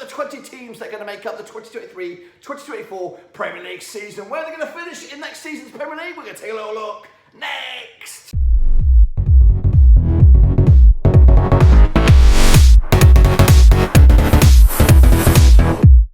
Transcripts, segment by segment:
20 teams that are going to make up the 2023-2024 Premier League season. Where they're going to finish in next season's Premier League, we're going to take a little look next.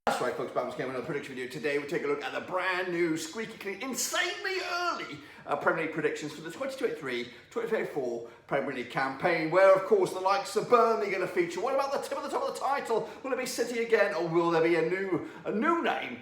That's right, folks, Bam's Game, another prediction video. Today we take a look at the brand new, squeaky clean, insanely early Premier League predictions for the 2023-2024 Premier League campaign, where of course the likes of Burnley are going to feature. What about the top of the title? Will it be City again, or will there be a new name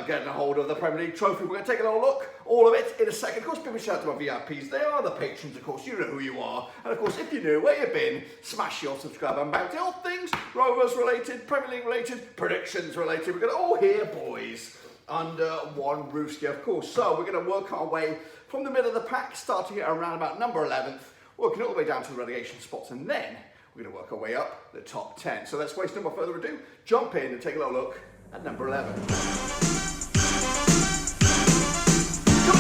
getting a hold of the Premier League trophy? We're going to take a little look, all of it in a second. Of course, people shout out to our VIPs. They are the patrons, of course. You know who you are. And of course, if you're new, where you've been, smash your subscribe and bounty. All things Rovers related, Premier League related, predictions related. We're going to all hear, boys, under one roof, of course. So we're going to work our way from the middle of the pack, starting at around about number 11th, working all the way down to the relegation spots, and then we're going to work our way up the top 10. So let's waste no more further ado, jump in and take a little look at number 11. Coming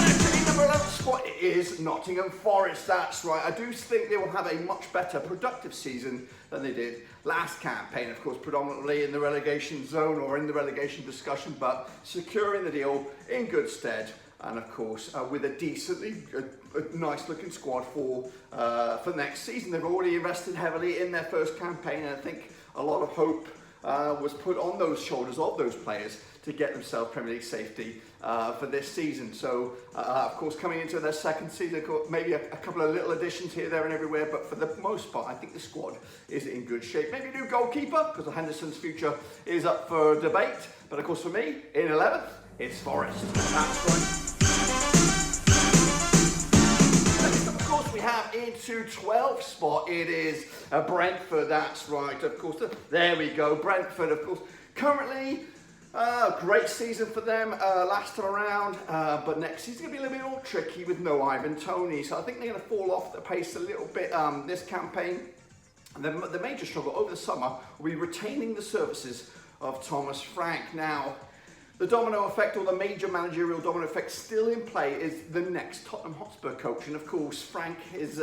out to the number 11th spot is Nottingham Forest. That's right, I do think they will have a much better productive season than they did last campaign, of course, predominantly in the relegation zone or in the relegation discussion, but securing the deal in good stead. And of course, with a decently nice looking squad for next season. They've already invested heavily in their first campaign, and I think a lot of hope was put on those shoulders of those players to get themselves Premier League safety for this season. So, of course, coming into their second season, maybe a couple of little additions here, there and everywhere, but for the most part, I think the squad is in good shape. Maybe a new goalkeeper, because Henderson's future is up for debate. But of course, for me, in 11th, it's Forest. That's right. We have into 12th spot, it is Brentford. That's right, of course. There we go, Brentford, of course. Currently, great season for them last time around, but next season's going to be a little bit more tricky with no Ivan Toney. So I think they're going to fall off the pace a little bit this campaign. And the major struggle over the summer will be retaining the services of Thomas Frank. Now, the domino effect, or the major managerial domino effect still in play, is the next Tottenham Hotspur coach. And of course, Frank, his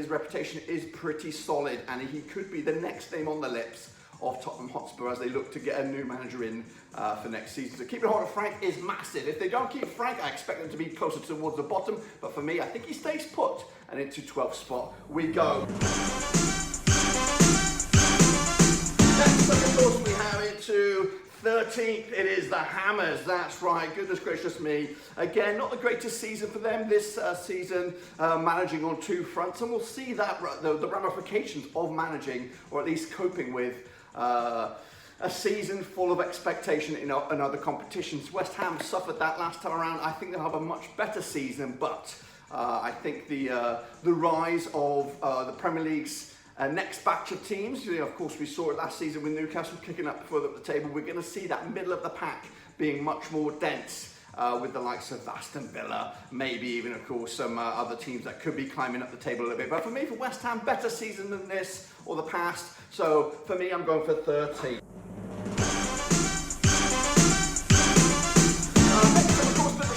reputation is pretty solid, and he could be the next name on the lips of Tottenham Hotspur as they look to get a new manager in for next season. So keeping hold of Frank is massive. If they don't keep Frank, I expect them to be closer towards the bottom. But for me, I think he stays put, and into 12th spot we go. Next up, of course, we have into 13th, it is the Hammers. That's right, goodness gracious me. Again, not the greatest season for them this season, managing on two fronts, and we'll see that the ramifications of managing, or at least coping with, a season full of expectation in other competitions. West Ham suffered that last time around. I think they'll have a much better season, but I think the rise of the Premier League's next batch of teams, of course, we saw it last season with Newcastle kicking up further up the table. We're going to see that middle of the pack being much more dense with the likes of Aston Villa, maybe even, of course, some other teams that could be climbing up the table a little bit. But for me, for West Ham, better season than this or the past. So for me, I'm going for 13.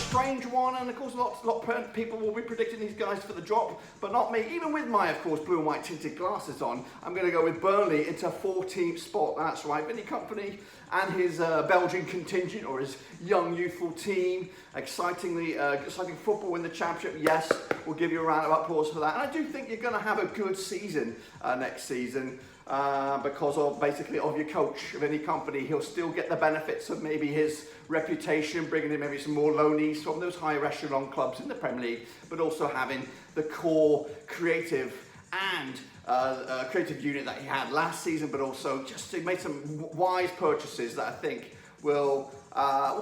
Strange one, and of course a lot of people will be predicting these guys for the drop, but not me. Even with my, of course, blue and white tinted glasses on, I'm going to go with Burnley into 14th spot. That's right, Vinny Kompany and his Belgian contingent, or his young youthful team. Exciting football in the Championship. Yes, we'll give you a round of applause for that. And I do think you're going to have a good season next season. Because of basically of your coach, Vinny Kompany. He'll still get the benefits of maybe his reputation, bringing in maybe some more loanees from those higher echelon clubs in the Premier League, but also having the core creative and creative unit that he had last season, but also just to make some wise purchases that I think will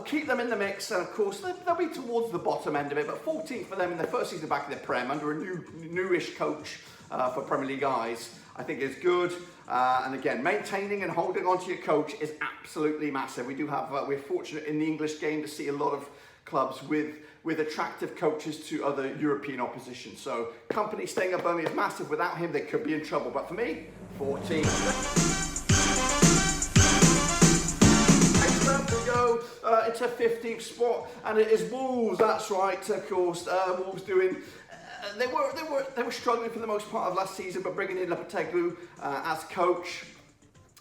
keep them in the mix. And of course, they'll be towards the bottom end of it, but 14th for them in their first season back in the Prem under a newish coach for Premier League eyes, I think is good. And again, maintaining and holding on to your coach is absolutely massive. We do have, we're fortunate in the English game to see a lot of clubs with attractive coaches to other European opposition. So Kompany staying at Burnley is massive. Without him, they could be in trouble. But for me, 14. Next up we go into 15th spot, and it is Wolves. That's right, of course. Wolves doing. They were struggling for the most part of last season, but bringing in Lopetegui as coach,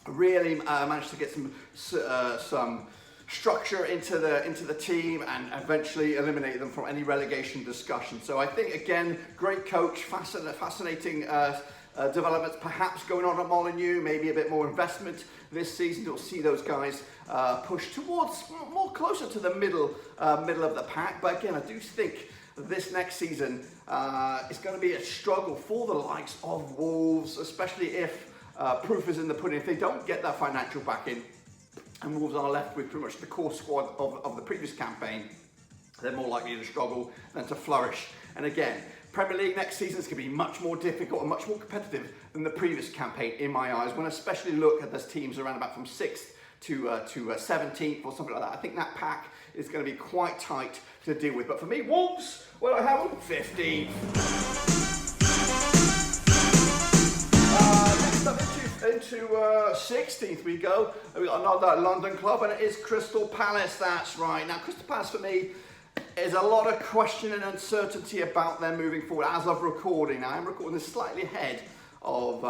really managed to get some structure into the team and eventually eliminate them from any relegation discussion. So I think, again, great coach, fascinating developments perhaps going on at Molineux, maybe a bit more investment this season. You'll see those guys push towards more closer to the middle of the pack. But again, I do think this next season is going to be a struggle for the likes of Wolves, especially if proof is in the pudding. If they don't get that financial backing, and Wolves are left with pretty much the core squad of the previous campaign, they're more likely to struggle than to flourish. And again, Premier League next season is going to be much more difficult and much more competitive than the previous campaign in my eyes. When I especially look at those teams around about from 6th to 17th or something like that, I think that pack is going to be quite tight to deal with. But for me, Wolves, well, I have them 15th. Next up into 16th we go. We've got another London club, and it is Crystal Palace. That's right. Now, Crystal Palace for me is a lot of question and uncertainty about them moving forward as of recording. Now, I'm recording this slightly ahead of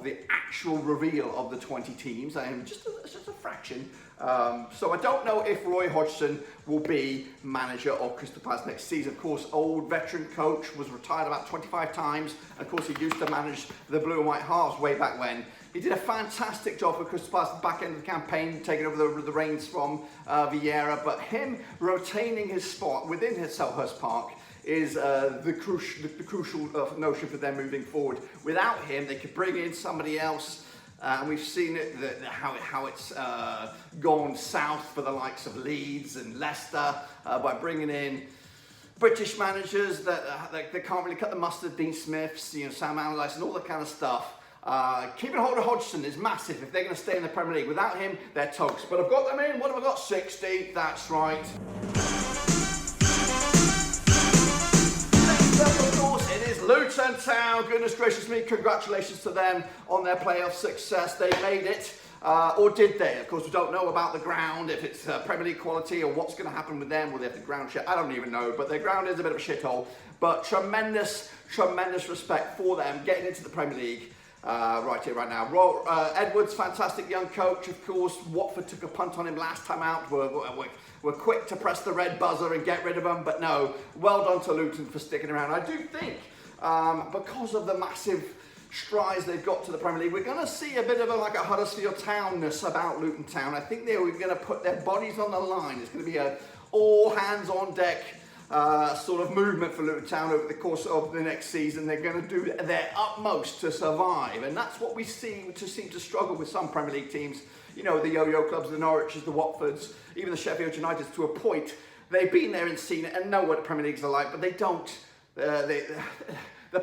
the actual reveal of the 20 teams. I am just a fraction. So I don't know if Roy Hodgson will be manager of Crystal Palace next season. Of course, old veteran coach, was retired about 25 times. And of course, he used to manage the Blue and White Halves way back when. He did a fantastic job for Crystal Palace at the back end of the campaign, taking over the reins from Vieira. But him retaining his spot within his Selhurst Park is the crucial notion for them moving forward. Without him, they could bring in somebody else. And we've seen it, how it's gone south for the likes of Leeds and Leicester by bringing in British managers that they can't really cut the mustard. Dean Smiths, Sam Allardyce, and all that kind of stuff. Keeping hold of Hodgson is massive if they're going to stay in the Premier League. Without him, they're toast. But I've got them in. What have I got? 60. That's right. Of course, it is Luton Town. Goodness gracious me, congratulations to them on their playoff success. They made it. Or did they? Of course, we don't know about the ground, if it's Premier League quality or what's going to happen with them. Will they have the ground share? I don't even know, but their ground is a bit of a shithole. But tremendous respect for them getting into the Premier League right here, right now. Edwards, fantastic young coach. Of course, Watford took a punt on him last time out. We're quick to press the red buzzer and get rid of him, but no, well done to Luton for sticking around. I do think, because of the massive strides they've got to the Premier League, we're going to see a bit of a Huddersfield Townness about Luton Town. I think they're going to put their bodies on the line. It's going to be a all hands on deck sort of movement for Luton Town over the course of the next season. They're going to do their utmost to survive, and that's what we seem to struggle with some Premier League teams. The yo-yo clubs, the Norwiches, the Watfords, even the Sheffield Uniteds to a point. They've been there and seen it and know what the Premier Leagues are like, but they don't. The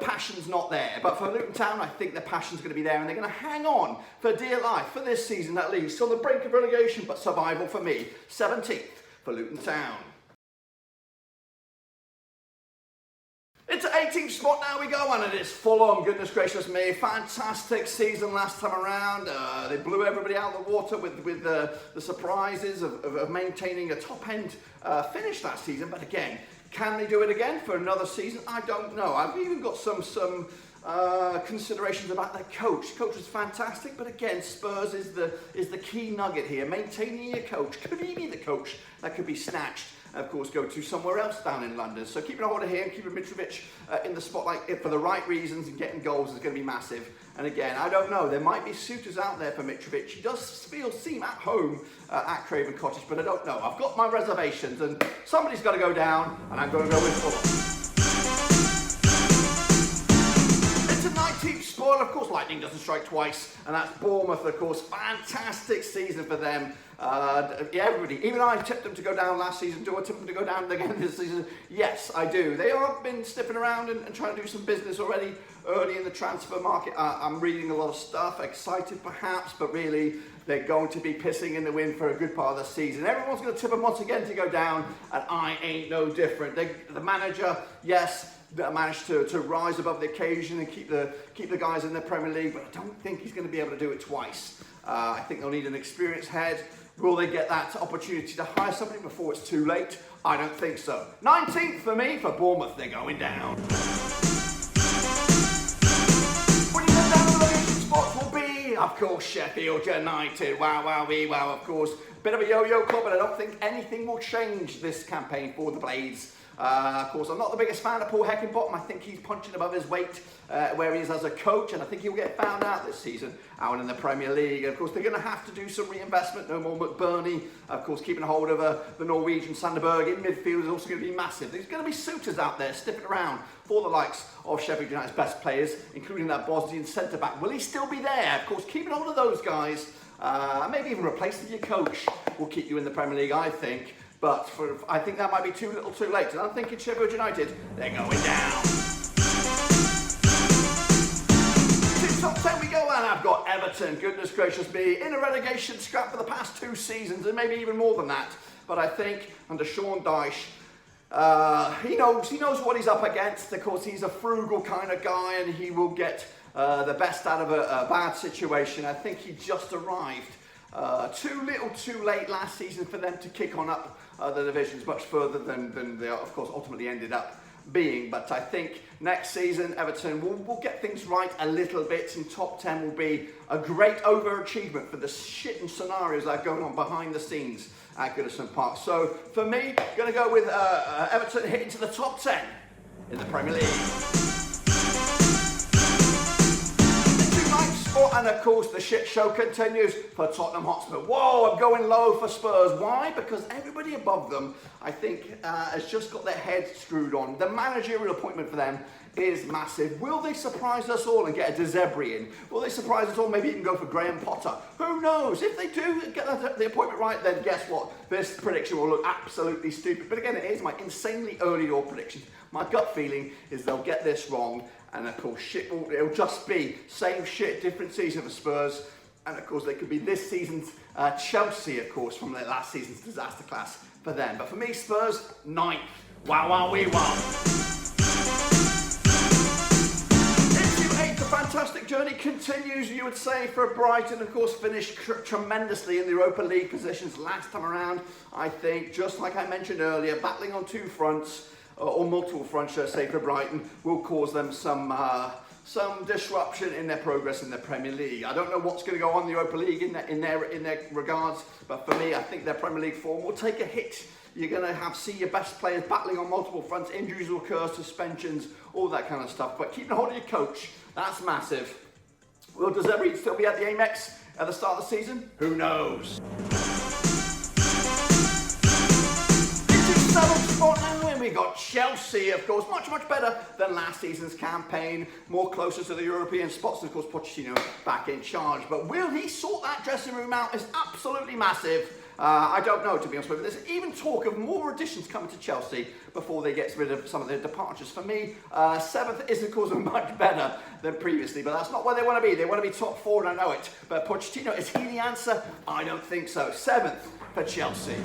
passion's not there. But for Luton Town, I think the passion's going to be there, and they're going to hang on for dear life for this season at least. On the brink of relegation, but survival for me. 17th for Luton Town. Into 18th spot now we go, and it is full on, goodness gracious me. Fantastic season last time around. They blew everybody out of the water with the surprises of maintaining a top-end finish that season. But again, can they do it again for another season? I don't know. I've even got some considerations about their coach. Coach was fantastic, but again, Spurs is the key nugget here. Maintaining your coach. Could he be the coach that could be snatched? Of course, go to somewhere else down in London. So keeping a hold of him, keeping Mitrovic in the spotlight for the right reasons and getting goals is going to be massive. And again, I don't know. There might be suitors out there for Mitrovic. He does seem at home at Craven Cottage, but I don't know. I've got my reservations, and somebody's got to go down, and I'm going to go with Fulham. Into 19th spot, of course, lightning doesn't strike twice, and that's Bournemouth, of course. Fantastic season for them. Everybody, even I tipped them to go down last season. Do I tip them to go down again this season? Yes, I do. They have been sniffing around and trying to do some business already early in the transfer market. I'm reading a lot of stuff, excited perhaps, but really they're going to be pissing in the wind for a good part of the season. Everyone's going to tip them once again to go down, and I ain't no different. The manager, yes, managed to rise above the occasion and keep the guys in the Premier League, but I don't think he's going to be able to do it twice. I think they'll need an experienced head. Will they get that opportunity to hire somebody before it's too late? I don't think so. 19th for me, for Bournemouth, they're going down. When you go down the relegation spots will be me, of course, Sheffield United. Wow, wow, wee, wow, of course. Bit of a yo-yo club, but I don't think anything will change this campaign for the Blades. Of course, I'm not the biggest fan of Paul Heckingbottom. I think he's punching above his weight where he is as a coach, and I think he'll get found out this season out in the Premier League. And of course, they're going to have to do some reinvestment. No more McBurney. Of course, keeping a hold of the Norwegian Sandberg in midfield is also going to be massive. There's going to be suitors out there sniffing around for the likes of Sheffield United's best players, including that Bosnian centre-back. Will he still be there? Of course, keeping hold of those guys, maybe even replacing your coach will keep you in the Premier League, I think. But I think that might be too little too late. And I'm thinking Sheffield United, they're going down. To top 10 we go, and I've got Everton, goodness gracious me, in a relegation scrap for the past 2 seasons, and maybe even more than that. But I think under Sean Dyche, he knows what he's up against. Of course, he's a frugal kind of guy, and he will get the best out of a bad situation. I think he just arrived too little too late last season for them to kick on up the divisions much further than they, of course, ultimately ended up being. But I think next season Everton will get things right a little bit, and top 10 will be a great overachievement for the shit and scenarios that are going on behind the scenes at Goodison Park. So for me, going to go with Everton hitting to the top 10 in the Premier League. And of course, the shit show continues for Tottenham Hotspur. Whoa, I'm going low for Spurs. Why? Because everybody above them, I think, has just got their head screwed on. The managerial appointment for them is massive. Will they surprise us all and get a De Zerbi in? Will they surprise us all, maybe even go for Graham Potter? Who knows? If they do get the appointment right, then guess what? This prediction will look absolutely stupid. But again, it is my insanely early door prediction. My gut feeling is they'll get this wrong. And of course, it'll just be same shit, different season for Spurs. And of course, they could be this season's Chelsea, of course, from their last season's disaster class for them. But for me, Spurs, 9th. Wow, wow, we wow. Into 8th, the fantastic journey continues, you would say, for Brighton. Of course, finished tremendously in the Europa League positions last time around. I think, just like I mentioned earlier, battling on 2 fronts, or multiple fronts, should I say, for Brighton, will cause them some disruption in their progress in the Premier League. I don't know what's going to go on in the Europa League in their regards, but for me, I think their Premier League form will take a hit. You're going to see your best players battling on multiple fronts, injuries will occur, suspensions, all that kind of stuff. But keeping hold of your coach, that's massive. Will De Zerbi still be at the Amex at the start of the season? Who knows? Spot now, and we got Chelsea, of course, much better than last season's campaign, more closer to the European spots, and of course Pochettino back in charge. But will he sort that dressing room out? Is absolutely massive. I don't know, to be honest with you. There's even talk of more additions coming to Chelsea before they get rid of some of their departures. For me, 7th is, of course, much better than previously, but that's not where they want to be. They want to be top 4, and I know it. But Pochettino, is he the answer? I don't think so. 7th for Chelsea.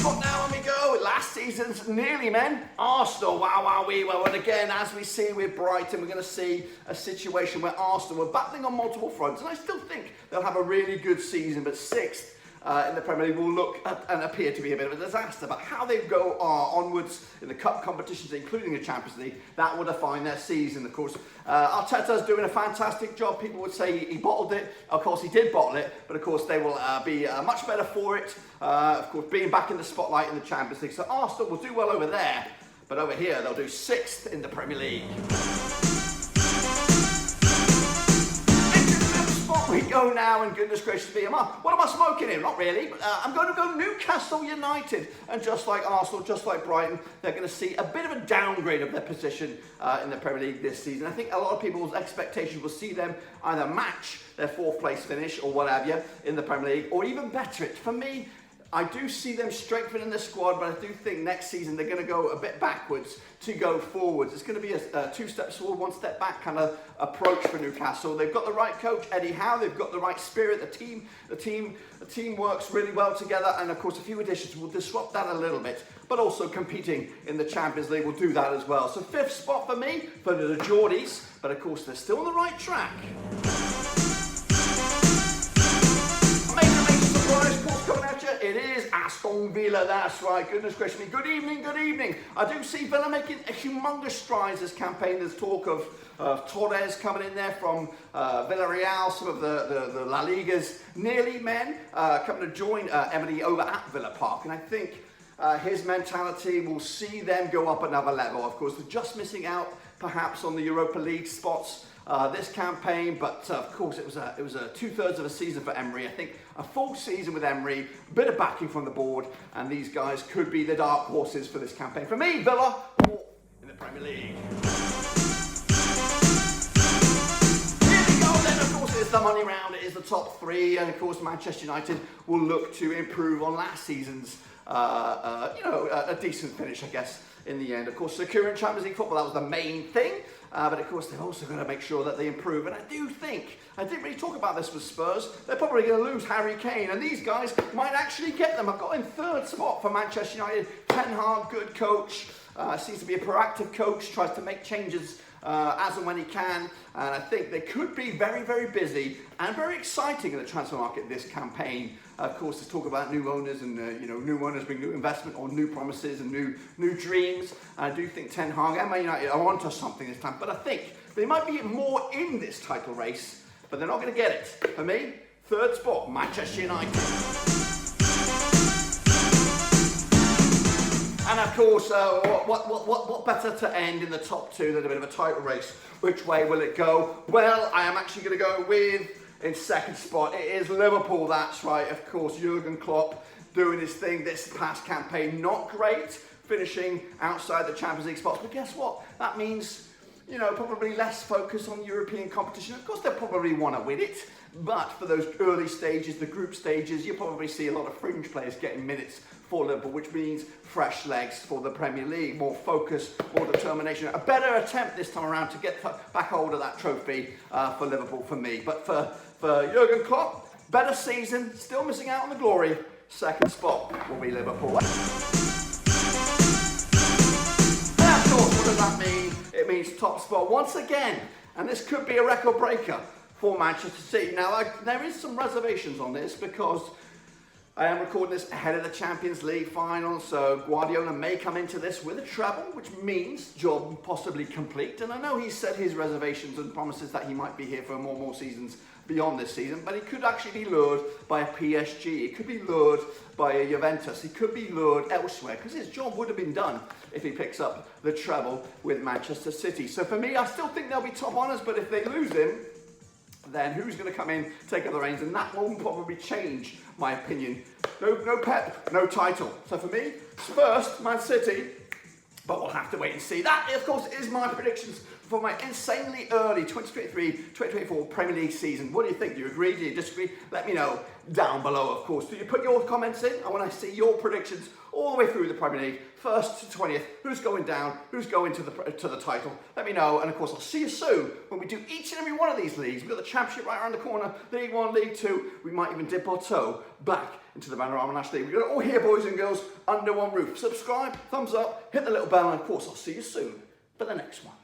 Now we go. Last season's nearly men. Arsenal, wow, wow, wee, wow. And again, as we see with Brighton, we're going to see a situation where Arsenal were battling on multiple fronts. And I still think they'll have a really good season, but 6th in the Premier League will look and appear to be a bit of a disaster. But how they go onwards in the cup competitions, including the Champions League, that will define their season. Of course, Arteta's doing a fantastic job. People would say he bottled it. Of course, he did bottle it, but of course, they will be much better for it. Of course, being back in the spotlight in the Champions League. So Arsenal will do well over there, but over here, they'll do 6th in the Premier League. We go now, and goodness gracious me, what am I smoking here? Not really. I'm going to go Newcastle United. And just like Arsenal, just like Brighton, they're going to see a bit of a downgrade of their position in the Premier League this season. I think a lot of people's expectations will see them either match their 4th place finish or what have you in the Premier League, or even better it. For me, I do see them strengthening the squad, but I do think next season they're going to go a bit backwards to go forwards. It's going to be a 2 steps forward, 1 step back kind of approach for Newcastle. They've got the right coach, Eddie Howe. They've got the right spirit. The team works really well together, and of course a few additions will disrupt that a little bit. But also competing in the Champions League will do that as well. So 5th spot for me for the Geordies, but of course they're still on the right track. It is Aston Aston Villa, that's right, goodness gracious me. Good evening, good evening. I do see Villa making a humongous strides this campaign. There's talk of Torres coming in there from Villarreal, some of the La Liga's nearly men coming to join Emery over at Villa Park. And I think his mentality will see them go up another level. Of course, they're just missing out perhaps on the Europa League spots this campaign, but of course it was a 2/3 of a season for Emery. I think a full season with Emery, a bit of backing from the board, and these guys could be the dark horses for this campaign. For me, Villa, in the Premier League. It's the money round, it is the top three, and of course Manchester United will look to improve on last season's a decent finish, I guess, in the end. Of course, securing Champions League football, that was the main thing, but of course they've also got to make sure that they improve, and I do think, I didn't really talk about this with Spurs, they're probably going to lose Harry Kane, and these guys might actually get them. I've got in third spot for Manchester United. Ten Hag, good coach, seems to be a proactive coach, tries to make changes as and when he can, and I think they could be very, very busy and very exciting in the transfer market this campaign. Of course, there's talk about new owners, and new owners bring new investment or new promises and new dreams. And I do think Ten Hag and Man United are onto something this time, but I think they might be more in this title race, but they're not going to get it. For me, third spot, Manchester United. And of course, what better to end in the top two than a bit of a title race? Which way will it go? Well, I am actually going to go with, in second spot, it is Liverpool, that's right. Of course, Jurgen Klopp doing his thing this past campaign. Not great, finishing outside the Champions League spots. But guess what? That means, probably less focus on European competition. Of course, they'll probably want to win it. But for those early stages, the group stages, you'll probably see a lot of fringe players getting minutes for Liverpool, which means fresh legs for the Premier League, more focus, more determination. A better attempt this time around to get back hold of that trophy for Liverpool for me. But for Jurgen Klopp, better season, still missing out on the glory. Second spot will be Liverpool. And of course, what does that mean? It means top spot once again, and this could be a record breaker for Manchester City. Now, there is some reservations on this because I am recording this ahead of the Champions League final, so Guardiola may come into this with a treble, which means job possibly complete. And I know he's said his reservations and promises that he might be here for more seasons beyond this season, but he could actually be lured by a PSG, he could be lured by a Juventus, he could be lured elsewhere, because his job would have been done if he picks up the treble with Manchester City. So for me, I still think they'll be top honours, but if they lose him, then who's going to come in, take up the reins, and that will probably change my opinion. No Pep, no title. So for me, first, Man City, but we'll have to wait and see. That, of course, is my predictions for my insanely early 2023-2024 Premier League season. What do you think? Do you agree? Do you disagree? Let me know down below, of course. Do you put your comments in? I want to see your predictions all the way through the Premier League, 1st to 20th. Who's going down? Who's going to the title? Let me know. And of course, I'll see you soon when we do each and every one of these leagues. We've got the Championship right around the corner, League 1, League 2. We might even dip our toe back into the Panorama National League. We're going to all here, boys and girls, under one roof. Subscribe, thumbs up, hit the little bell, and of course, I'll see you soon for the next one.